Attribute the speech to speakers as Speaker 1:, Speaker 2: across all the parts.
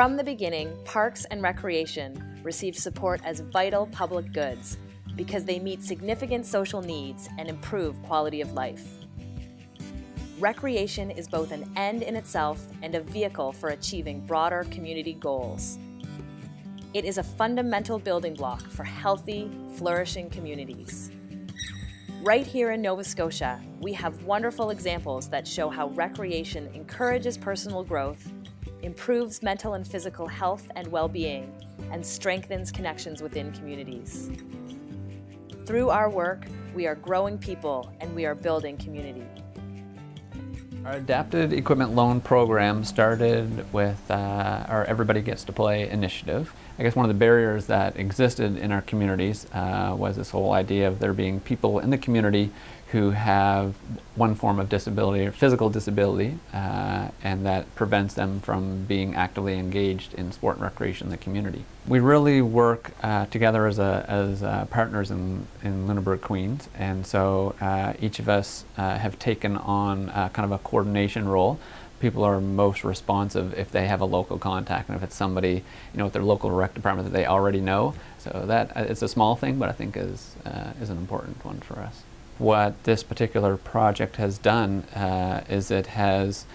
Speaker 1: From the beginning, parks and recreation received support as vital public goods because they meet significant social needs and improve quality of life. Recreation is both an end in itself and a vehicle for achieving broader community goals. It is a fundamental building block for healthy, flourishing communities. Right here in Nova Scotia, we have wonderful examples that show how recreation encourages personal growth, improves mental and physical health and well-being, and strengthens connections within communities. Through our work, we are growing people and we are building community.
Speaker 2: Our adapted equipment loan program started with our Everybody Gets to Play initiative. I guess one of the barriers that existed in our communities was this whole idea of there being people in the community who have one form of disability or physical disability, and that prevents them from being actively engaged in sport and recreation in the community. We really work together as partners in Lunenburg, Queens, and so each of us have taken on kind of a coordination role. People are most responsive if they have a local contact and if it's somebody, with their local rec department that they already know. So that it's a small thing, but I think is an important one for us. What this particular project has done is it has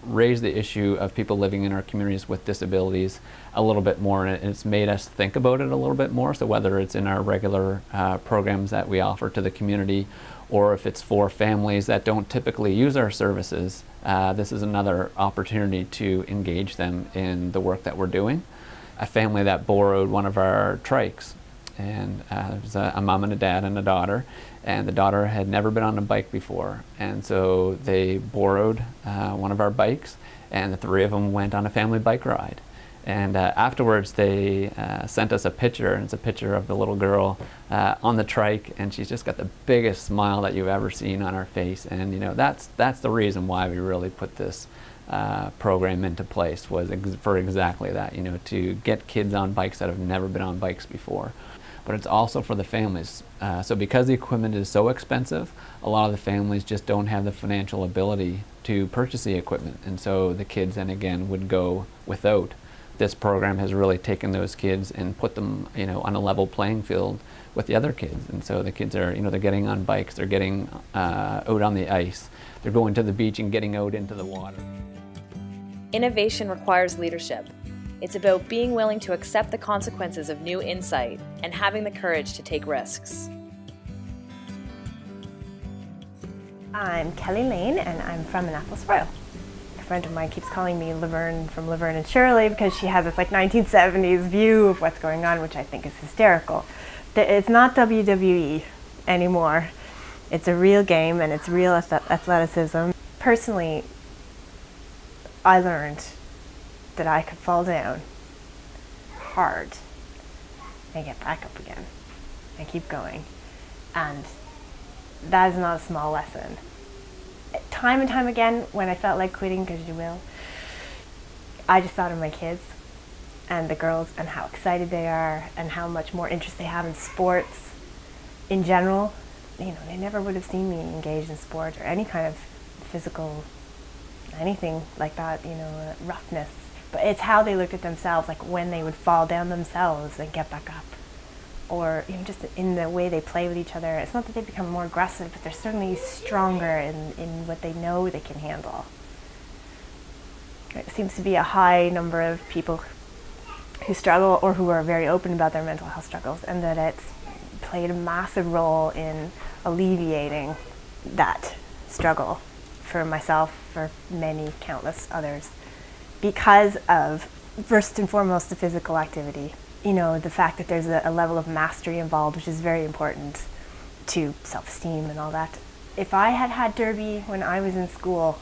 Speaker 2: raised the issue of people living in our communities with disabilities a little bit more, and it's made us think about it a little bit more. So whether it's in our regular programs that we offer to the community, or if it's for families that don't typically use our services, this is another opportunity to engage them in the work that we're doing. A family that borrowed one of our trikes, and it was a mom and a dad and a daughter, and the daughter had never been on a bike before, and so they borrowed one of our bikes, and the three of them went on a family bike ride. And afterwards they sent us a picture, and it's a picture of the little girl on the trike, and she's just got the biggest smile that you've ever seen on her face. And that's the reason why we really put this program into place, was for exactly that, to get kids on bikes that have never been on bikes before. But it's also for the families. So because the equipment is so expensive, a lot of the families just don't have the financial ability to purchase the equipment, and so the kids then again would go without. This program has really taken those kids and put them, on a level playing field with the other kids. And so the kids are, they're getting on bikes, they're getting out on the ice, they're going to the beach and getting out into the water.
Speaker 1: Innovation requires leadership. It's about being willing to accept the consequences of new insight and having the courage to take risks.
Speaker 3: I'm Kelly Lane, and I'm from Annapolis Royal. A friend of mine keeps calling me Laverne from Laverne and Shirley because she has this 1970s view of what's going on, which I think is hysterical. It's not WWE anymore. It's a real game and it's real athleticism. Personally, I learned that I could fall down hard and get back up again and keep going. And that is not a small lesson. Time and time again, when I felt like quitting, because you will, I just thought of my kids and the girls and how excited they are and how much more interest they have in sports in general. They never would have seen me engaged in sport or any kind of physical, anything like that, roughness. But it's how they looked at themselves, like when they would fall down themselves and get back up. Or just in the way they play with each other. It's not that they become more aggressive, but they're certainly stronger in what they know they can handle. It seems to be a high number of people who struggle or who are very open about their mental health struggles, and that it's played a massive role in alleviating that struggle for myself, for many, countless others, because of, first and foremost, the physical activity. The fact that there's a level of mastery involved, which is very important to self-esteem and all that. If I had had Derby when I was in school,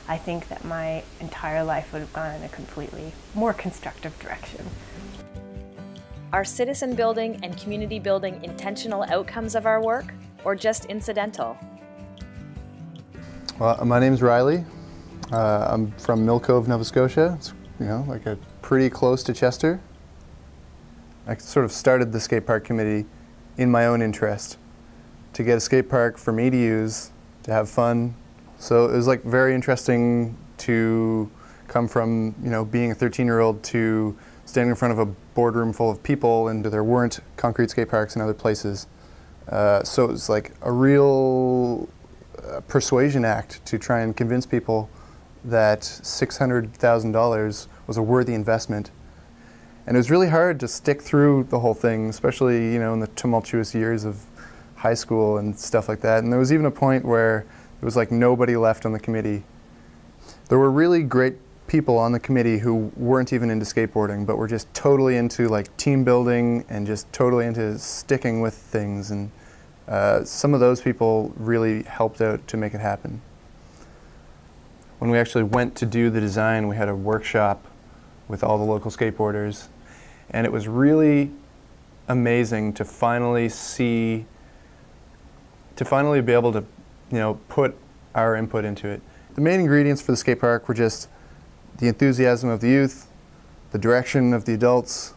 Speaker 3: I think that my entire life would have gone in a completely more constructive direction.
Speaker 1: Are citizen building and community building intentional outcomes of our work, or just incidental?
Speaker 4: Well, my name's Riley. I'm from Mill Cove, Nova Scotia. It's pretty close to Chester. I sort of started the skate park committee in my own interest, to get a skate park for me to use, to have fun. So it was very interesting to come from, you know, being a 13-year-old to standing in front of a boardroom full of people, and there weren't concrete skate parks in other places. So it was like a real persuasion act to try and convince people that $600,000 was a worthy investment. And it was really hard to stick through the whole thing, especially, you know, in the tumultuous years of high school and stuff like that. And there was even a point where there was like nobody left on the committee. There were really great people on the committee who weren't even into skateboarding, but were just totally into like team building and just totally into sticking with things. And some of those people really helped out to make it happen. When we actually went to do the design, we had a workshop with all the local skateboarders, and it was really amazing to finally be able to, you know, put our input into it. The main ingredients for the skate park were just the enthusiasm of the youth, the direction of the adults,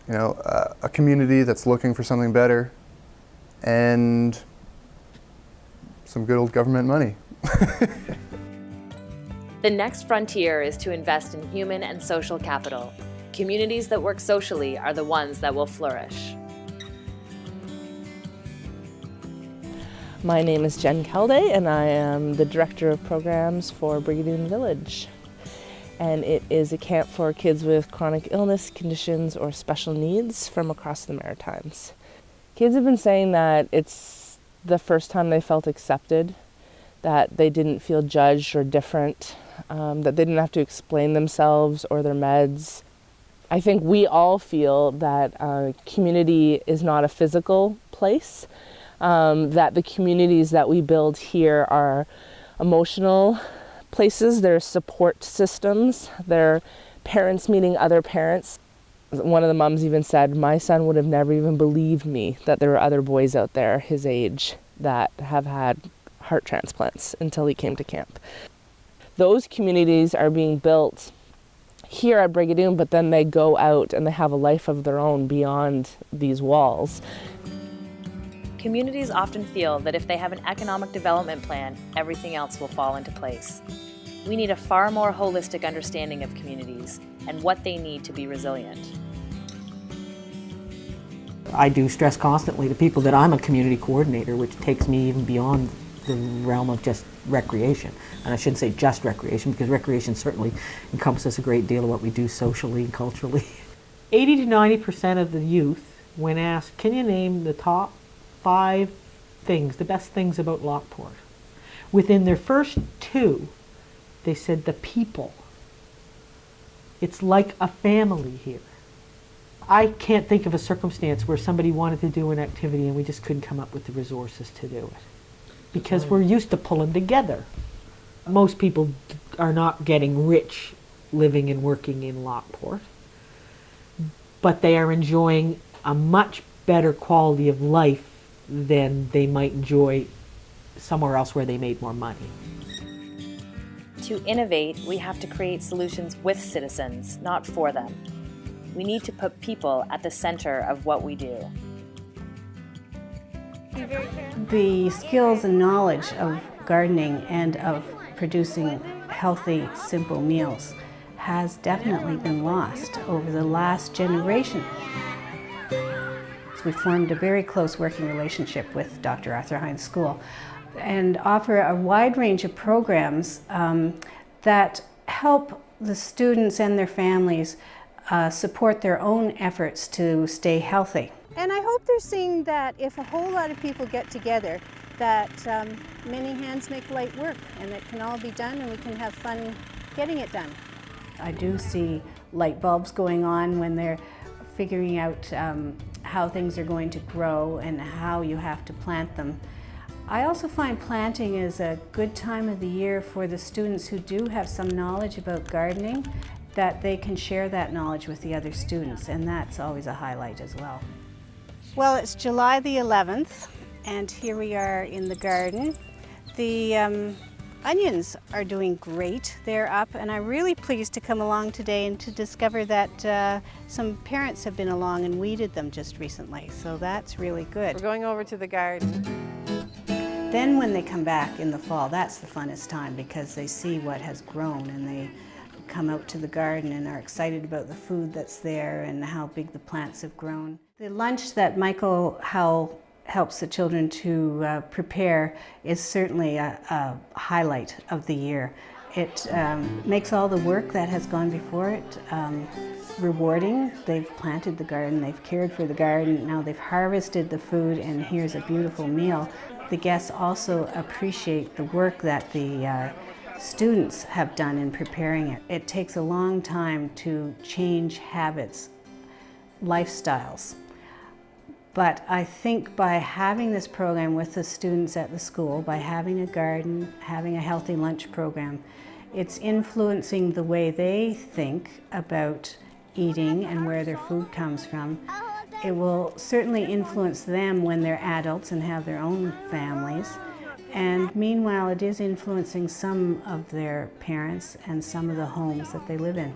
Speaker 4: you know, a community that's looking for something better, and some good old government money.
Speaker 1: The next frontier is to invest in human and social capital. Communities that work socially are the ones that will flourish.
Speaker 5: My name is Jen Calday, and I am the Director of Programs for Brigadoon Village. And it is a camp for kids with chronic illness, conditions, or special needs from across the Maritimes. Kids have been saying that it's the first time they felt accepted, that they didn't feel judged or different, that they didn't have to explain themselves or their meds. I think we all feel that community is not a physical place, that the communities that we build here are emotional places, they're support systems, they're parents meeting other parents. One of the moms even said, my son would have never even believed me that there were other boys out there his age that have had heart transplants until he came to camp. Those communities are being built here at Brigadoon, but then they go out and they have a life of their own beyond these walls.
Speaker 1: Communities often feel that if they have an economic development plan, everything else will fall into place. We need a far more holistic understanding of communities and what they need to be resilient.
Speaker 6: I do stress constantly to people that I'm a community coordinator, which takes me even beyond the realm of just recreation. And I shouldn't say just recreation, because recreation certainly encompasses a great deal of what we do socially and culturally. 80 to 90% of the youth, when asked, can you name the top 5 things, the best things about Lockport? Within their first 2, they said the people. It's like a family here. I can't think of a circumstance where somebody wanted to do an activity and we just couldn't come up with the resources to do it. Because we're used to pulling together. Most people are not getting rich living and working in Lockport, but they are enjoying a much better quality of life than they might enjoy somewhere else where they made more money.
Speaker 1: To innovate, we have to create solutions with citizens, not for them. We need to put people at the center of what we do.
Speaker 7: The skills and knowledge of gardening and of producing healthy, simple meals has definitely been lost over the last generation. We formed a very close working relationship with Dr. Arthur Hein School and offer a wide range of programs that help the students and their families support their own efforts to stay healthy.
Speaker 8: And I hope they're seeing that if a whole lot of people get together, that many hands make light work, and it can all be done and we can have fun getting it done.
Speaker 7: I do see light bulbs going on when they're figuring out how things are going to grow and how you have to plant them. I also find planting is a good time of the year for the students who do have some knowledge about gardening, that they can share that knowledge with the other students, and that's always a highlight as well.
Speaker 8: Well, it's July the 11th, and here we are in the garden. The onions are doing great. They're up, and I'm really pleased to come along today and to discover that some parents have been along and weeded them just recently, so that's really good.
Speaker 3: We're going over to the garden.
Speaker 7: Then when they come back in the fall, that's the funnest time because they see what has grown and they come out to the garden and are excited about the food that's there and how big the plants have grown. The lunch that Michael Howell helps the children to prepare is certainly a highlight of the year. It makes all the work that has gone before it rewarding. They've planted the garden, they've cared for the garden, now they've harvested the food, and here's a beautiful meal. The guests also appreciate the work that the students have done in preparing it. It takes a long time to change habits, lifestyles. But I think by having this program with the students at the school, by having a garden, having a healthy lunch program, it's influencing the way they think about eating and where their food comes from. It will certainly influence them when they're adults and have their own families. And meanwhile, it is influencing some of their parents and some of the homes that they live in.